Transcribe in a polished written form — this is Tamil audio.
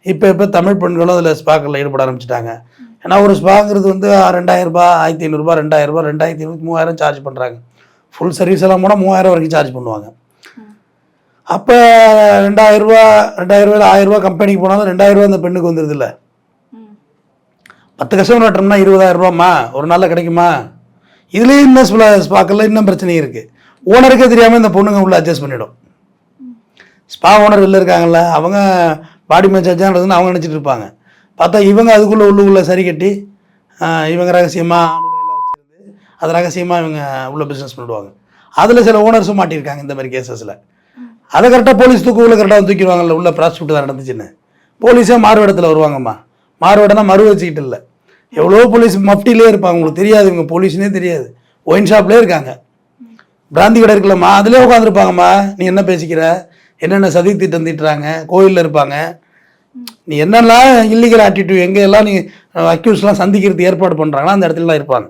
இப்போ தமிழ் பெண்களும் அதில் ஸ்பாக்களில் ஈடுபட ஆரம்பிச்சிட்டாங்க. ஏன்னா ஒரு ஸ்பாங்கிறது வந்து 2000 ரூபாய், 1500 2000 2500 3000 சார்ஜ் பண்ணுறாங்க. ஃபுல் சர்வீஸ் எல்லாம் போனால் 3000 வரைக்கும் சார்ஜ் பண்ணுவாங்க. அப்போ 2000 ரூபா 1000 ரூபா கம்பெனிக்கு போனாலும் 2000 ரூபா அந்த பெண்ணுக்கு வந்துடுது இல்லை. 10 கஸ்டமர் வெட்டுறோம்னா 20,000 ரூபாம்மா ஒரு நாளில் கிடைக்குமா? இதுலேயும் இன்னும் ஸ்பாக்கில் இன்னும் பிரச்சனையும் இருக்குது. ஓனருக்கே தெரியாமல் இந்த பொண்ணுங்க உள்ள அட்ஜஸ்ட் பண்ணிவிடும். ஸ்பா ஓனர் வெளில இருக்காங்கல்ல, அவங்க பாடி மசாஜானதுன்னு அவங்க நினச்சிட்டு இருப்பாங்க. பார்த்தா இவங்க அதுக்குள்ளே உள்ளுக்குள்ளே சரி கட்டி இவங்க ரகசியமாக வச்சுருந்து அது ரகசியமாக இவங்க உள்ள பிஸ்னஸ் பண்ணிடுவாங்க. அதில் சில ஓனர்ஸும் மாட்டியிருக்காங்க இந்த மாதிரி கேசஸில். அதை கரெக்டாக போலீஸ் தூக்குள்ள கரெக்டாக தூக்கிடுவாங்கல்ல, உள்ள ப்ராஸ்டியூட் தான் நடந்துச்சுன்னு. போலீஸே மாறுவேடத்தில் வருவாங்கம்மா. மாறுவேடனா மறு வச்சுக்கிட்டு இல்லை, எவ்வளோ போலீஸ் மஃப்டிலே இருப்பாங்க. உங்களுக்கு தெரியாது, இவங்க போலீஸ்னே தெரியாது. ஒயின் ஷாப்லேயே இருக்காங்க, பிராந்தி கடை இருக்கலம்மா, அதிலே உட்காந்துருப்பாங்கம்மா. நீ என்ன பேசிக்கிற, என்னென்ன சதி திட்டம் திட்டுறாங்க, கோயிலில் இருப்பாங்க. நீ என்னெல்லாம் இல்லீகல் ஆட்டிடியூட் எங்கெல்லாம் நீ அக்யூஸ்லாம் சந்திக்கிறதுக்கு ஏற்பாடு பண்ணுறாங்களோ அந்த இடத்துலலாம் இருப்பாங்க.